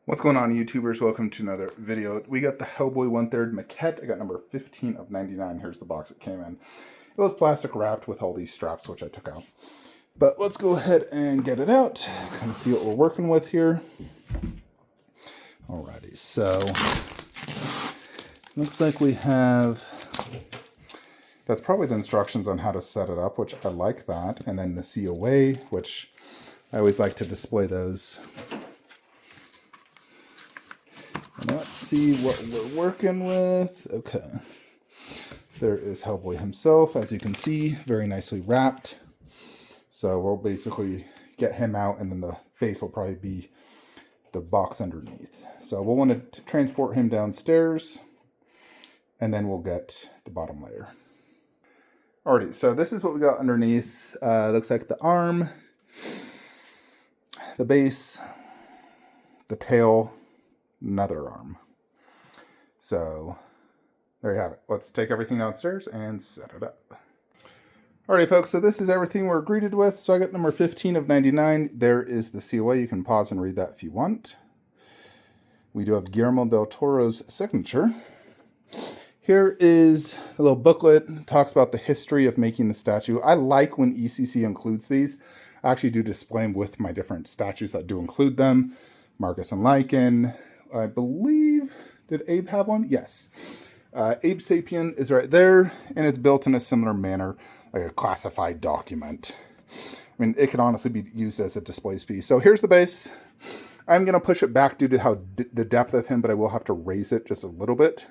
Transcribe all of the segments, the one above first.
What's going on, YouTubers? Welcome to another video. We got the Hellboy 1/3 maquette. I got number 15 of 99. Here's the box it came in. It was plastic wrapped with all these straps, which I took out. But let's go ahead and get it out. Kind of see what we're working with here. Alrighty, so looks like we have, that's probably the instructions on how to set it up, which I like that. And then the COA, which I always like to display those. Let's see what we're working with. Okay. There is Hellboy himself, as you can see, very nicely wrapped. So we'll basically get him out, and then the base will probably be the box underneath. So we'll want to transport him downstairs, and then we'll get the bottom layer. Alrighty, so this is what we got underneath. Looks like the arm, the base, the tail, another arm. So there you have it. Let's take everything downstairs and set it up. Alrighty, folks, so this is everything we're greeted with. So I got number 15 of 99. There is the COA. You can pause and read that if you want. We do have Guillermo del Toro's signature. Here is a little booklet. It talks about the history of making the statue. I like when ECC includes these. I actually do display them with my different statues that do include them. Marcus and Lycan. I believe, did Abe have one? Yes. Abe Sapien is right there, and it's built in a similar manner, like a classified document. I mean, it could honestly be used as a display piece. So here's the base. I'm going to push it back due to how the depth of him, but I will have to raise it just a little bit.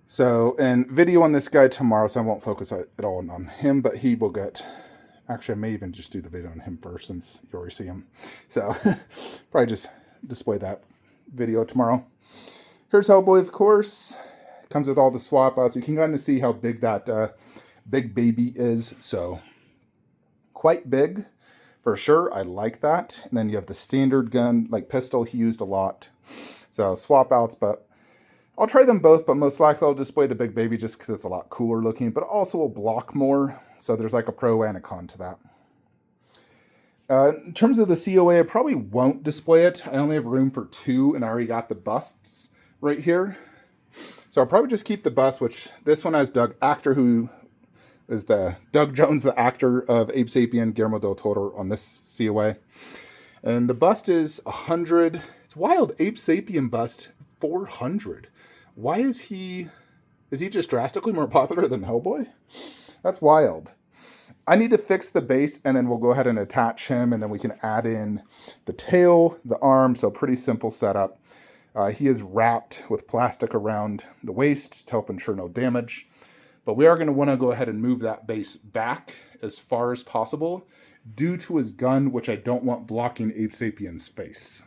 So, and video on this guy tomorrow, so I won't focus at all on him, but he will get... Actually, I may even just do the video on him first, since you already see him. So, probably just display that video tomorrow. Here's Hellboy, of course. Comes with all the swap outs. You can kind of see how big that big baby is. So, quite big, for sure. I like that. And then you have the standard gun, like pistol, he used a lot. So, swap outs, but I'll try them both, but most likely I'll display the big baby just because it's a lot cooler looking, but also will block more. So there's like a pro and a con to that. In terms of the COA, I probably won't display it. I only have room for 2, and I already got the busts right here. So I'll probably just keep the bust, which this one has Doug Actor, who is the Doug Jones, the actor of Abe Sapien, Guillermo del Toro on this COA. And the bust is 100. It's wild. Abe Sapien bust 400. Why is he just drastically more popular than Hellboy? That's wild. I need to fix the base, and then we'll go ahead and attach him, and then we can add in the tail, the arm, so pretty simple setup. He is wrapped with plastic around the waist to help ensure no damage. But we are going to want to go ahead and move that base back as far as possible due to his gun, which I don't want blocking Abe Sapien's face.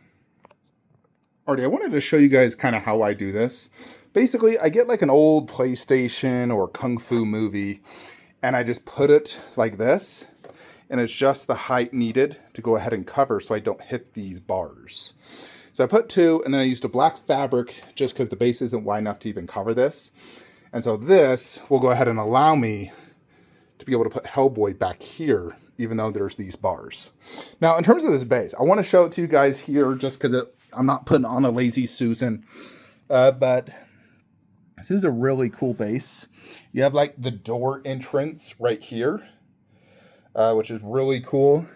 Alrighty, I wanted to show you guys kind of how I do this. Basically, I get like an old PlayStation or Kung Fu movie, and I just put it like this, and it's just the height needed to go ahead and cover so I don't hit these bars. So I put 2, and then I used a black fabric just because the base isn't wide enough to even cover this. And so this will go ahead and allow me to be able to put Hellboy back here, even though there's these bars. Now, in terms of this base, I want to show it to you guys here just because I'm not putting on a lazy Susan, but this is a really cool base. You have like the door entrance right here, which is really cool.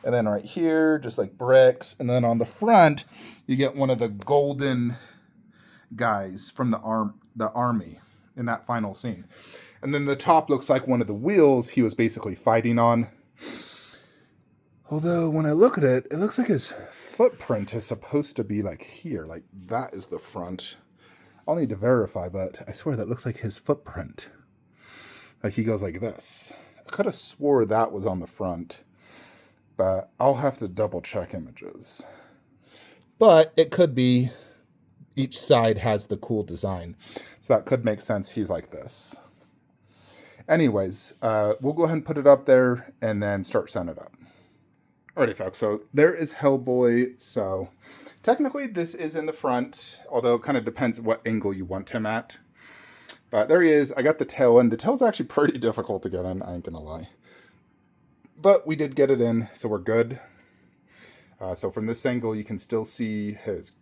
And then right here, just like bricks. And then on the front, you get one of the golden guys from the army in that final scene. And then the top looks like one of the wheels he was basically fighting on. Although, when I look at it, it looks like his footprint is supposed to be like here. Like, that is the front. I'll need to verify, but I swear that looks like his footprint. Like, he goes like this. I could have swore that was on the front, but I'll have to double check images. But it could be each side has the cool design. So that could make sense. He's like this. Anyways, we'll go ahead and put it up there and then start setting it up. Alrighty, folks, so there is Hellboy. So technically this is in the front, although it kind of depends what angle you want him at. But there he is. I got the tail in. The tail's actually pretty difficult to get in, I ain't gonna lie. But we did get it in, so we're good. So from this angle, you can still see his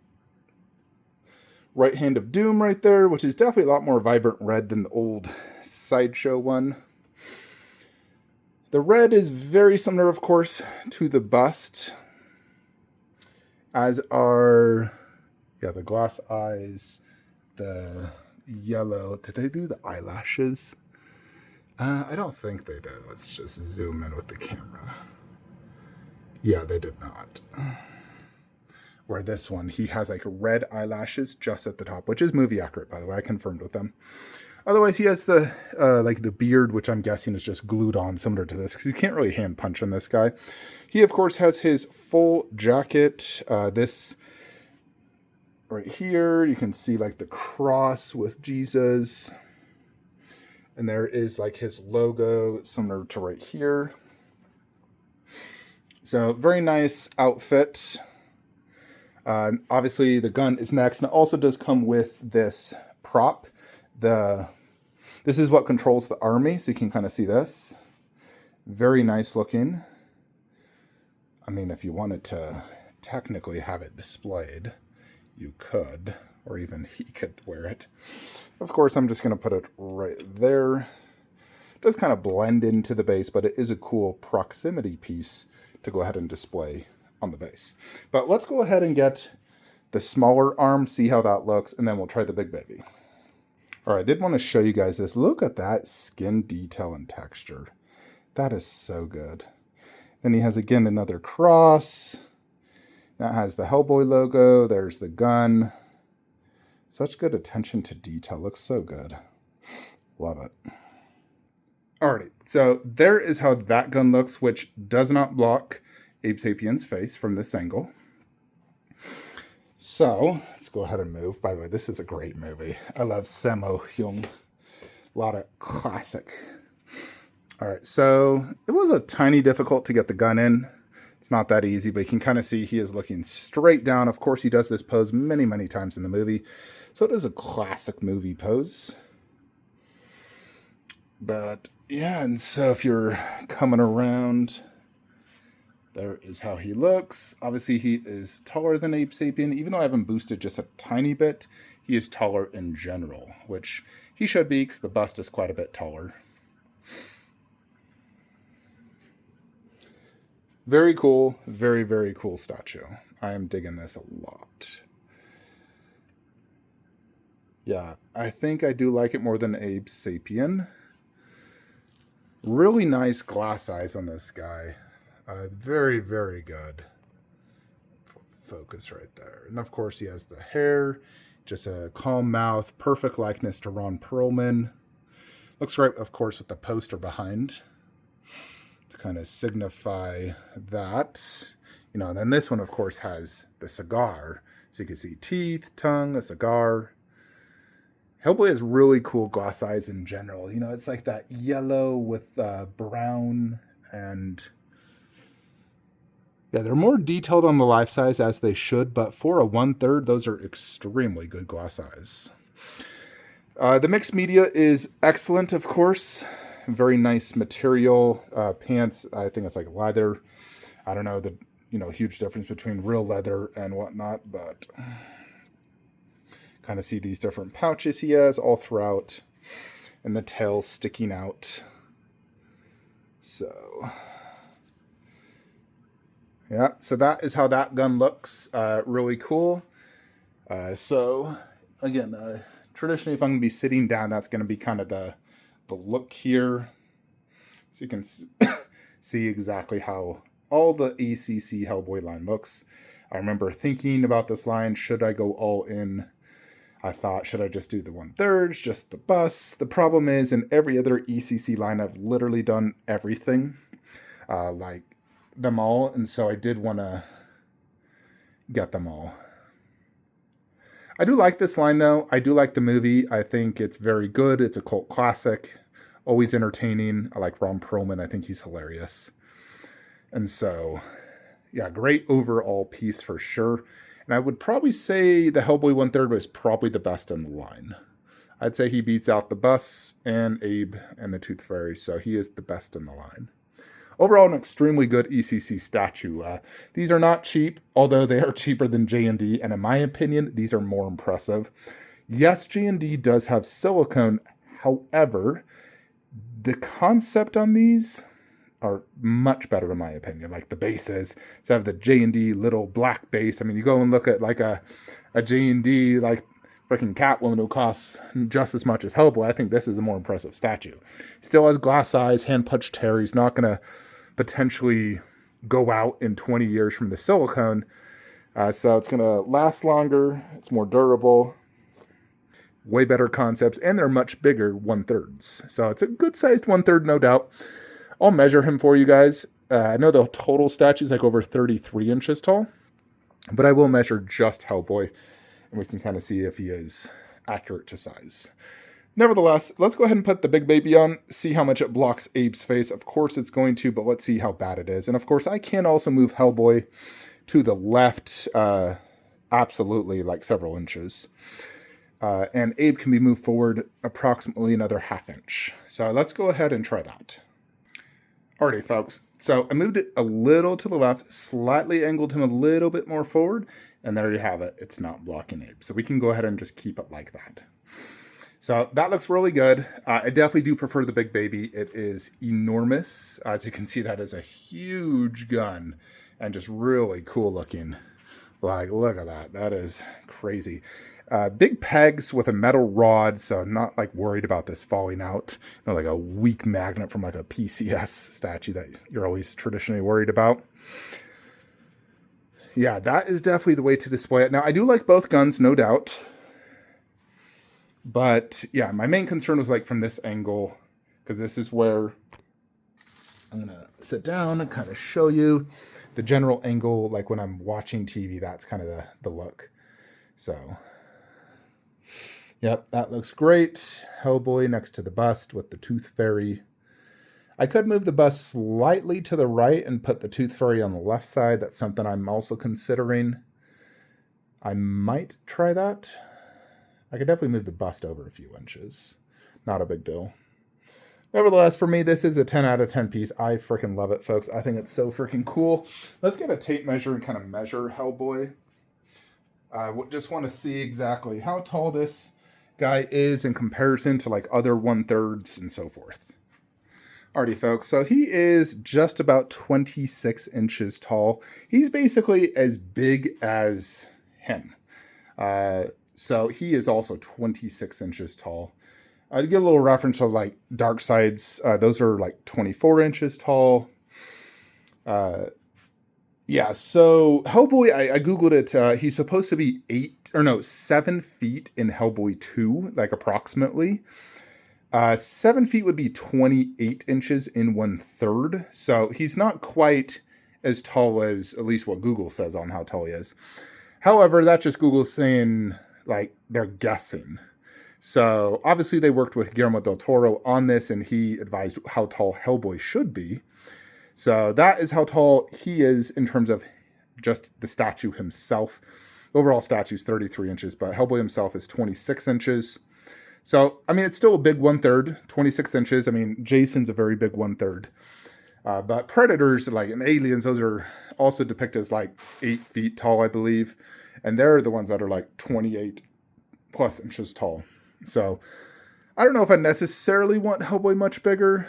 right hand of doom right there, which is definitely a lot more vibrant red than the old Sideshow one. The red is very similar, of course, to the bust, as are, the glass eyes, the yellow. Did they do the eyelashes? I don't think they did. Let's just zoom in with the camera. Yeah, they did not. Where this one, he has like red eyelashes just at the top, which is movie accurate, by the way. I confirmed with them. Otherwise, he has the like the beard, which I'm guessing is just glued on, similar to this, because you can't really hand punch on this guy. He, of course, has his full jacket. This right here, you can see like the cross with Jesus. And there is like his logo, similar to right here. So, very nice outfit. Obviously, the gun is next, and it also does come with this prop. This is what controls the army, so you can kind of see this. Very nice looking. I mean, if you wanted to technically have it displayed, you could, or even he could wear it. Of course, I'm just going to put it right there. It does kind of blend into the base, but it is a cool proximity piece to go ahead and display on the base. But let's go ahead and get the smaller arm, see how that looks, and then we'll try the big baby. All right, I did want to show you guys this. Look at that skin detail and texture. That is so good. Then he has, again, another cross. That has the Hellboy logo. There's the gun. Such good attention to detail. Looks so good. Love it. Alrighty, so there is how that gun looks, which does not block Abe Sapien's face from this angle. So, let's go ahead and move. By the way, this is a great movie. I love Sammo Hung. A lot of classic. Alright, so it was a tiny difficult to get the gun in. It's not that easy, but you can kind of see he is looking straight down. Of course, he does this pose many, many times in the movie. So it is a classic movie pose. But, yeah, and so if you're coming around, there is how he looks. Obviously, he is taller than Abe Sapien. Even though I haven't boosted just a tiny bit, he is taller in general, which he should be because the bust is quite a bit taller. Very cool. Very, very cool statue. I am digging this a lot. Yeah, I think I do like it more than Abe Sapien. Really nice glass eyes on this guy. Very, very good. Focus right there. And of course he has the hair, just a calm mouth, perfect likeness to Ron Perlman. Looks right, of course, with the poster behind to kind of signify that. You know, and then this one, of course, has the cigar. So you can see teeth, tongue, a cigar. Hellboy has really cool glass eyes in general. You know, it's like that yellow with brown and... yeah, they're more detailed on the life size as they should, but for a 1/3, those are extremely good glass eyes. The mixed media is excellent, of course. Very nice material. Pants, I think it's like leather. I don't know the huge difference between real leather and whatnot, but kind of see these different pouches he has all throughout, and the tail sticking out. So... yeah, so that is how that gun looks. Really cool. So, again, traditionally, if I'm going to be sitting down, that's going to be kind of the look here. So you can see exactly how all the ECC Hellboy line looks. I remember thinking about this line, should I go all in? I thought, should I just do the 1/3, just the bust? The problem is, in every other ECC line, I've literally done everything. Like them all, and so I did want to get them all. I do like this line, though. I do like the movie. I think it's very good. It's a cult classic. Always entertaining. I like Ron Perlman. I think he's hilarious. And so, yeah, great overall piece for sure. And I would probably say the Hellboy 1/3 was probably the best in the line. I'd say he beats out the Bus and Abe and the Tooth Fairy, so he is the best in the line. Overall, an extremely good ECC statue. These are not cheap, although they are cheaper than J&D, and in my opinion, these are more impressive. Yes, J&D does have silicone. However, the concept on these are much better in my opinion. Like the bases, instead of the J&D little black base. I mean, you go and look at like a J&D, like freaking Catwoman who costs just as much as Hellboy. I think this is a more impressive statue. Still has glass eyes, hand punched hair. He's not going to potentially go out in 20 years from the silicone. So it's going to last longer. It's more durable. Way better concepts, and they're much bigger 1/3. So it's a good sized 1/3, no doubt. I'll measure him for you guys. I know the total statue is like over 33 inches tall, but I will measure just Hellboy, and we can kind of see if he is accurate to size. Nevertheless, let's go ahead and put the big baby on, see how much it blocks Abe's face. Of course it's going to, but let's see how bad it is. And of course, I can also move Hellboy to the left, absolutely, like several inches. And Abe can be moved forward approximately another 1/2 inch. So let's go ahead and try that. Alrighty, folks. So I moved it a little to the left, slightly angled him a little bit more forward, and there you have it. It's not blocking Abe. So we can go ahead and just keep it like that. So that looks really good. I definitely do prefer the big baby. It is enormous. As you can see, that is a huge gun and just really cool looking. Like, look at that. That is crazy. Big pegs with a metal rod, so not like worried about this falling out. You know, like a weak magnet from like a PCS statue that you're always traditionally worried about. Yeah, that is definitely the way to display it. Now, I do like both guns, no doubt. But yeah, my main concern was like from this angle, because this is where I'm going to sit down and kind of show you the general angle. Like when I'm watching TV, that's kind of the look. So, yep, that looks great. Hellboy next to the bust with the Tooth Fairy. I could move the bust slightly to the right and put the Tooth Fairy on the left side. That's something I'm also considering. I might try that. I could definitely move the bust over a few inches. Not a big deal. Nevertheless, for me, this is a 10 out of 10 piece. I freaking love it, folks. I think it's so freaking cool. Let's get a tape measure and kind of measure Hellboy. I just want to see exactly how tall this guy is in comparison to like other 1/3s and so forth. Alrighty, folks. So he is just about 26 inches tall. He's basically as big as him. So he is also 26 inches tall. To give a little reference of like Darkseid's, those are like 24 inches tall. Yeah, so Hellboy, I Googled it. He's supposed to be 7 feet in Hellboy 2, like approximately. 7 feet would be 28 inches in 1/3. So he's not quite as tall as at least what Google says on how tall he is. However, that's just Google saying, like, they're guessing. So obviously they worked with Guillermo del Toro on this, and he advised how tall Hellboy should be. So that is how tall he is in terms of just the statue himself. Overall statue is 33 inches, but Hellboy himself is 26 inches. So, I mean, it's still a big 1/3, 26 inches. I mean, Jason's a very big 1/3. But Predators, like, and Aliens, those are also depicted as like 8 feet tall, I believe. And they're the ones that are like 28 plus inches tall. So, I don't know if I necessarily want Hellboy much bigger.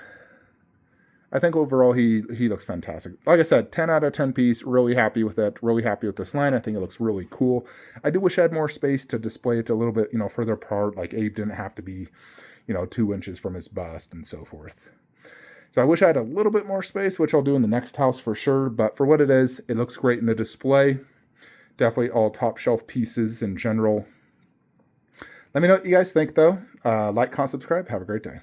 I think overall he looks fantastic. Like I said, 10 out of 10 piece. Really happy with it. Really happy with this line. I think it looks really cool. I do wish I had more space to display it a little bit, further apart. Like Abe didn't have to be, 2 inches from his bust and so forth. So I wish I had a little bit more space, which I'll do in the next house for sure. But for what it is, it looks great in the display. Definitely all top shelf pieces in general. Let me know what you guys think, though. Like, comment, subscribe. Have a great day.